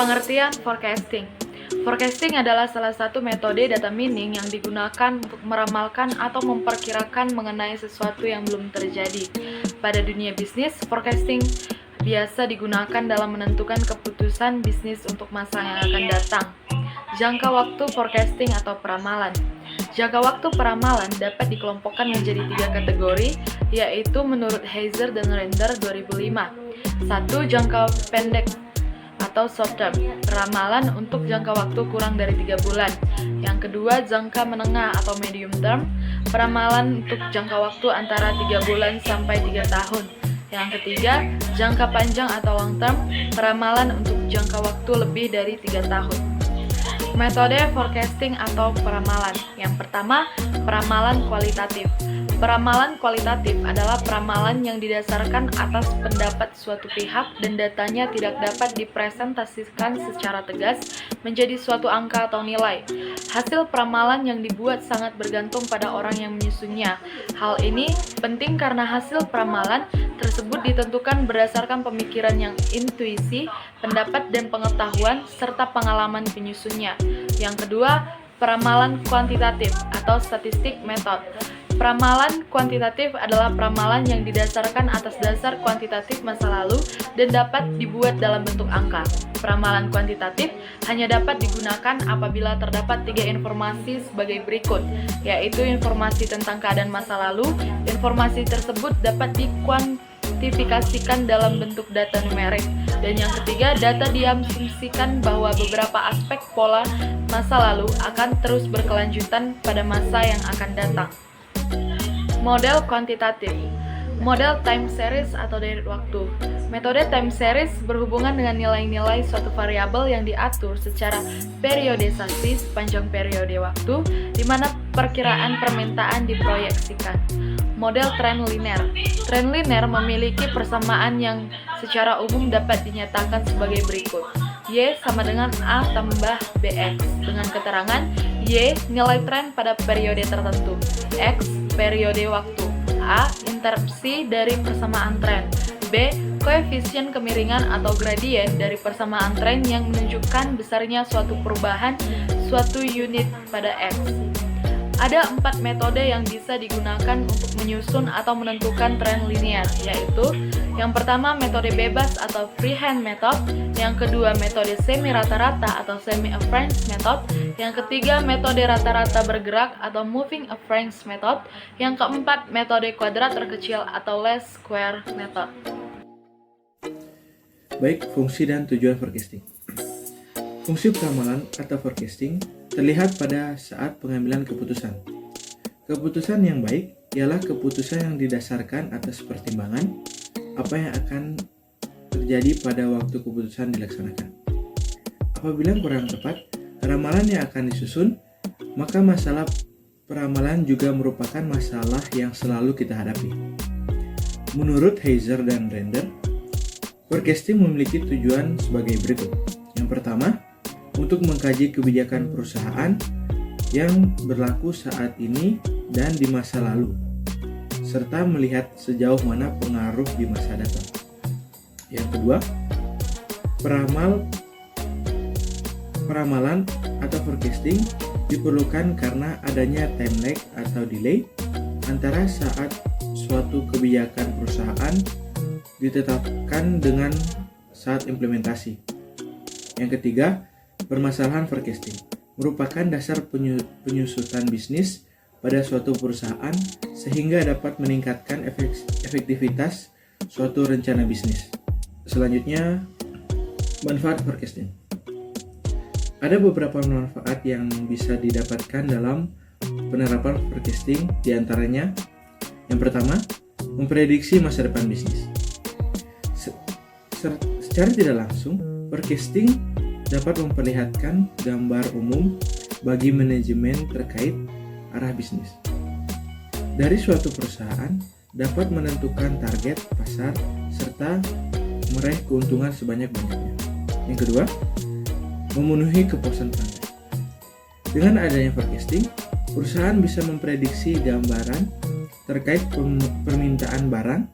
Pengertian forecasting. Forecasting adalah salah satu metode data mining yang digunakan untuk meramalkan atau memperkirakan mengenai sesuatu yang belum terjadi. Pada dunia bisnis, forecasting biasa digunakan dalam menentukan keputusan bisnis untuk masa yang akan datang. Jangka waktu forecasting atau peramalan. Jangka waktu peramalan dapat dikelompokkan menjadi 3 kategori, yaitu menurut Heiser dan Render 2005. 1. Jangka pendek atau short term, peramalan untuk jangka waktu kurang dari 3 bulan. Yang kedua, jangka menengah atau medium term, peramalan untuk jangka waktu antara 3 bulan sampai 3 tahun. Yang ketiga, jangka panjang atau long term, peramalan untuk jangka waktu lebih dari 3 tahun. Metode forecasting atau peramalan. Yang pertama, peramalan kualitatif. Peramalan kualitatif adalah peramalan yang didasarkan atas pendapat suatu pihak dan datanya tidak dapat dipresentasikan secara tegas menjadi suatu angka atau nilai. Hasil peramalan yang dibuat sangat bergantung pada orang yang menyusunnya. Hal ini penting karena hasil peramalan tersebut ditentukan berdasarkan pemikiran yang intuisi, pendapat dan pengetahuan, serta pengalaman penyusunnya. Yang kedua, peramalan kuantitatif atau statistic method. Peramalan kuantitatif adalah peramalan yang didasarkan atas dasar kuantitatif masa lalu dan dapat dibuat dalam bentuk angka. Peramalan kuantitatif hanya dapat digunakan apabila terdapat 3 informasi sebagai berikut, yaitu informasi tentang keadaan masa lalu. Informasi tersebut dapat dikuantifikasikan dalam bentuk data numerik. Dan yang ketiga, data diasumsikan bahwa beberapa aspek pola masa lalu akan terus berkelanjutan pada masa yang akan datang. Model kuantitatif. Model time series atau deret waktu. Metode time series berhubungan dengan nilai-nilai suatu variabel yang diatur secara periodisasi sepanjang periode waktu, di mana perkiraan permintaan diproyeksikan. Model trend linear. Trend linear memiliki persamaan yang secara umum dapat dinyatakan sebagai berikut. Y sama dengan A tambah BX, dengan keterangan Y nilai tren pada periode tertentu, X periode waktu, A interupsi dari persamaan tren, B koefisien kemiringan atau gradien dari persamaan tren yang menunjukkan besarnya suatu perubahan suatu unit pada X. Ada 4 metode yang bisa digunakan untuk menyusun atau menentukan tren linear, yaitu yang pertama metode bebas atau freehand method, yang kedua metode semi rata-rata atau semi affine method, yang ketiga metode rata-rata bergerak atau moving affine method, yang keempat metode kuadrat terkecil atau least square method. Baik, fungsi dan tujuan forecasting. Fungsi peramalan atau forecasting terlihat pada saat pengambilan keputusan. Keputusan yang baik ialah keputusan yang didasarkan atas pertimbangan apa yang akan terjadi pada waktu keputusan dilaksanakan. Apabila kurang tepat, ramalan yang akan disusun, maka masalah peramalan juga merupakan masalah yang selalu kita hadapi. Menurut Heiser dan Render, forecasting memiliki tujuan sebagai berikut. Yang pertama, untuk mengkaji kebijakan perusahaan yang berlaku saat ini dan di masa lalu, serta melihat sejauh mana pengaruh di masa datang. Yang kedua, peramalan atau forecasting diperlukan karena adanya time lag atau delay antara saat suatu kebijakan perusahaan ditetapkan dengan saat implementasi. Yang ketiga, permasalahan forecasting merupakan dasar penyusutan bisnis pada suatu perusahaan sehingga dapat meningkatkan efektivitas suatu rencana bisnis. Selanjutnya, manfaat forecasting. Ada beberapa manfaat yang bisa didapatkan dalam penerapan forecasting, diantaranya yang pertama, memprediksi masa depan bisnis. Secara tidak langsung, forecasting dapat memperlihatkan gambar umum bagi manajemen terkait arah bisnis. Dari suatu perusahaan dapat menentukan target pasar serta meraih keuntungan sebanyak-banyaknya. Yang kedua, memenuhi kepuasan pelanggan. Dengan adanya forecasting, perusahaan bisa memprediksi gambaran terkait permintaan barang.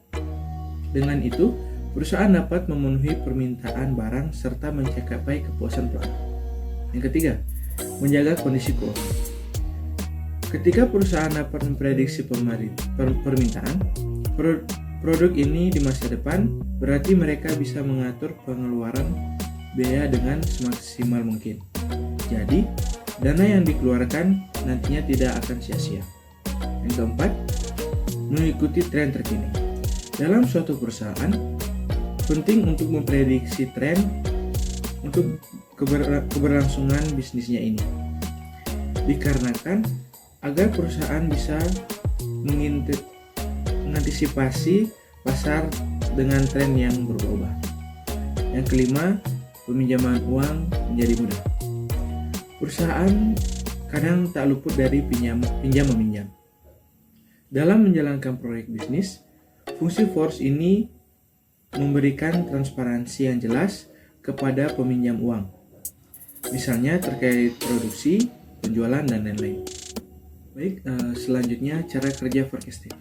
Dengan itu, perusahaan dapat memenuhi permintaan barang serta mencapai kepuasan pelanggan. Yang ketiga, menjaga kondisi keuangan. Ketika perusahaan dapat memprediksi permintaan produk ini di masa depan, berarti mereka bisa mengatur pengeluaran biaya dengan semaksimal mungkin. Jadi, dana yang dikeluarkan nantinya tidak akan sia-sia. Yang keempat, mengikuti tren terkini. Dalam suatu perusahaan, penting untuk memprediksi tren untuk keberlangsungan bisnisnya ini. Dikarenakan agar perusahaan bisa mengantisipasi pasar dengan tren yang berubah. Yang kelima, peminjaman uang menjadi mudah. Perusahaan kadang tak luput dari pinjam-meminjam. Dalam menjalankan proyek bisnis, fungsi force ini memberikan transparansi yang jelas kepada peminjam uang. Misalnya terkait produksi, penjualan, dan lain-lain. Baik, selanjutnya cara kerja forecasting.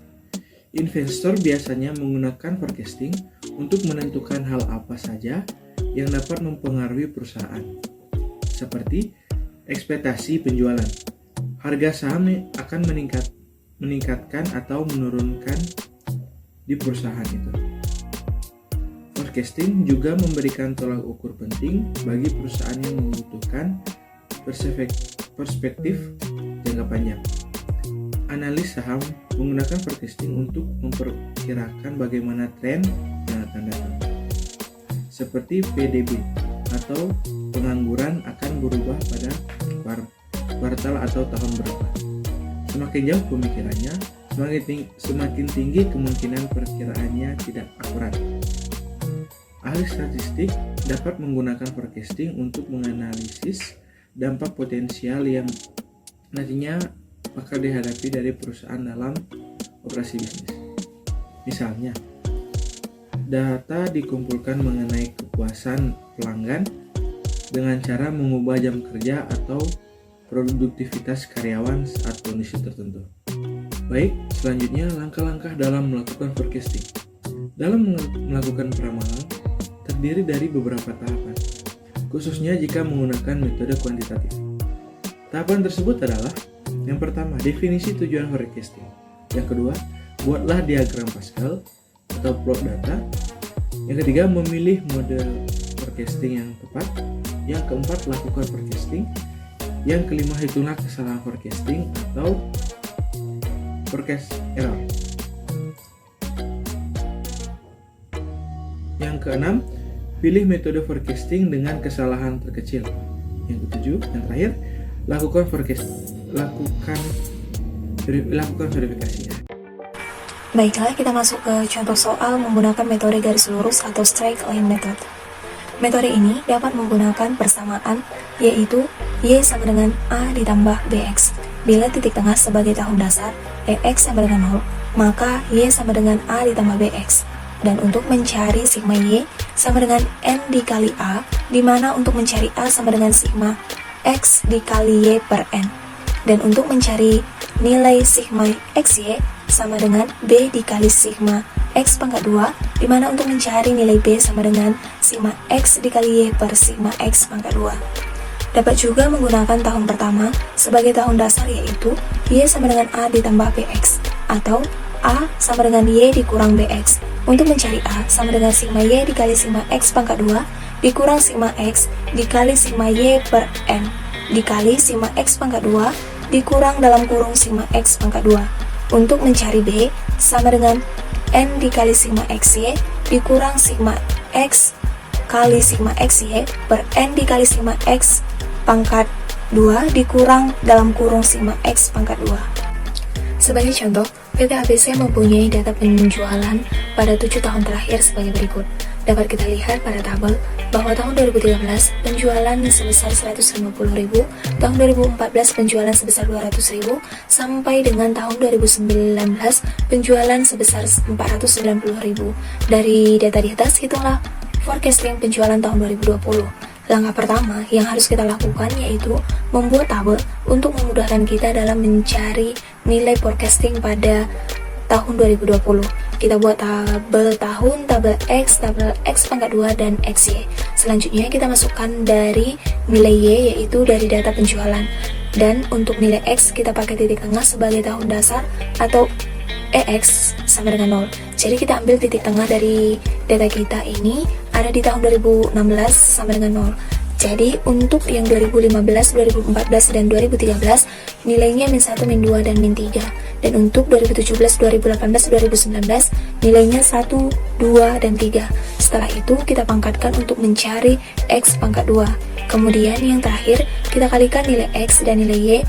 Investor biasanya menggunakan forecasting untuk menentukan hal apa saja yang dapat mempengaruhi perusahaan, seperti ekspektasi penjualan, harga saham akan meningkatkan atau menurunkan di perusahaan itu. Forecasting juga memberikan tolak ukur penting bagi perusahaan yang membutuhkan perspektif jangka panjang. Analis saham menggunakan forecasting untuk memperkirakan bagaimana tren yang akan datang, seperti PDB atau pengangguran akan berubah pada kuartal atau tahun berapa. Semakin jauh pemikirannya, semakin tinggi kemungkinan perkiraannya tidak akurat. Ahli statistik dapat menggunakan forecasting untuk menganalisis dampak potensial yang nantinya bakal dihadapi dari perusahaan dalam operasi bisnis. Misalnya, data dikumpulkan mengenai kepuasan pelanggan dengan cara mengubah jam kerja atau produktivitas karyawan saat kondisi tertentu. Baik, selanjutnya langkah-langkah dalam melakukan forecasting. Dalam melakukan peramalan, terdiri dari beberapa tahapan, khususnya jika menggunakan metode kuantitatif. Tahapan tersebut adalah: yang pertama, definisi tujuan forecasting. Yang kedua, buatlah diagram Pascal atau plot data. Yang ketiga, memilih model forecasting yang tepat. Yang keempat, lakukan forecasting. Yang kelima, hitunglah kesalahan forecasting atau forecast error. Yang keenam, pilih metode forecasting dengan kesalahan terkecil. Yang ketujuh, yang terakhir, lakukan verifikasi. Baiklah, kita masuk ke contoh soal menggunakan metode garis lurus atau straight line method. Metode ini dapat menggunakan persamaan, yaitu Y sama dengan A ditambah BX. Bila titik tengah sebagai tahun dasar, EX sama dengan 0, maka Y sama dengan A ditambah BX. Dan untuk mencari sigma Y sama dengan N dikali A, di mana untuk mencari A sama dengan sigma X dikali Y per N. Dan untuk mencari nilai sigma XY sama dengan B dikali sigma X pangkat 2, di mana untuk mencari nilai B sama dengan sigma X dikali Y per sigma X pangkat 2. Dapat juga menggunakan tahun pertama sebagai tahun dasar, yaitu Y sama dengan A ditambah BX, atau A sama dengan Y dikurang BX. Untuk mencari A sama dengan sigma Y dikali sigma X pangkat 2 dikurang sigma X dikali sigma Y per N dikali sigma X pangkat 2 dikurang dalam kurung sigma X pangkat 2. Untuk mencari B sama dengan N dikali sigma XY dikurang sigma X kali sigma XY per N dikali sigma X pangkat 2 dikurang dalam kurung sigma X pangkat 2. Sebagai contoh, PT ABC mempunyai data penjualan pada 7 tahun terakhir sebagai berikut. Dapat kita lihat pada tabel bahwa tahun 2013 penjualan sebesar 150.000, tahun 2014 penjualan sebesar 200.000, sampai dengan tahun 2019 penjualan sebesar 490.000. Dari data di atas, hitunglah forecasting penjualan tahun 2020. Langkah pertama yang harus kita lakukan yaitu membuat tabel untuk memudahkan kita dalam mencari nilai forecasting pada tahun 2020. kita buat tabel tahun, tabel X pangkat 2, dan XY. Selanjutnya kita masukkan dari nilai Y, yaitu dari data penjualan. Dan untuk nilai X kita pakai titik tengah sebagai tahun dasar atau EX sama dengan 0. Jadi kita ambil titik tengah dari data kita ini ada di tahun 2016 sama dengan 0. Jadi untuk yang 2015, 2014, dan 2013 nilainya -1, -2, dan -3. Dan untuk 2017, 2018, 2019 nilainya 1, 2, dan 3. Setelah itu kita pangkatkan untuk mencari X pangkat 2. Kemudian yang terakhir kita kalikan nilai X dan nilai Y.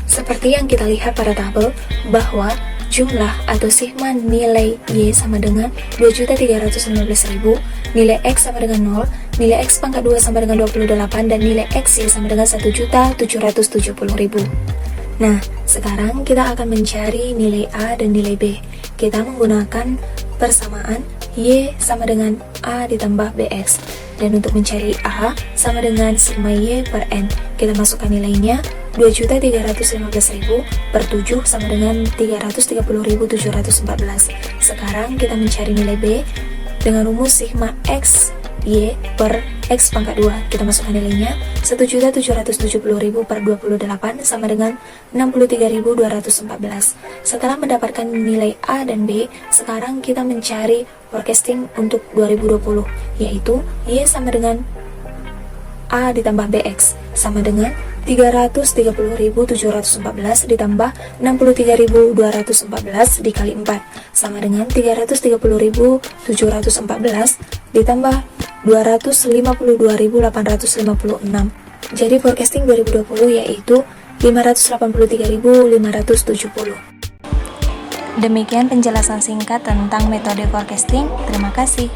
Seperti yang kita lihat pada tabel bahwa jumlah atau sigma nilai Y sama dengan 2.315.000, nilai X sama dengan 0, nilai X pangkat 2 sama dengan 28, dan nilai XY sama dengan 1.770.000. Nah, sekarang kita akan mencari nilai A dan nilai B. Kita menggunakan persamaan Y sama dengan A ditambah BX. Dan untuk mencari A sama dengan sigma Y per N, kita masukkan nilainya 2.315.000 per 7 sama dengan 330.714. Sekarang kita mencari nilai B dengan rumus sigma X Y per X pangkat 2. Kita masukkan nilainya 1.770.000 per 28 sama dengan 63.214. Setelah mendapatkan nilai A dan B, sekarang kita mencari forecasting untuk 2020, yaitu Y sama dengan A ditambah BX sama dengan 330.714 ditambah 63.214 dikali 4 sama dengan 330.714 ditambah 252.856. Jadi forecasting 2020 yaitu 583.570. Demikian penjelasan singkat tentang metode forecasting. Terima kasih.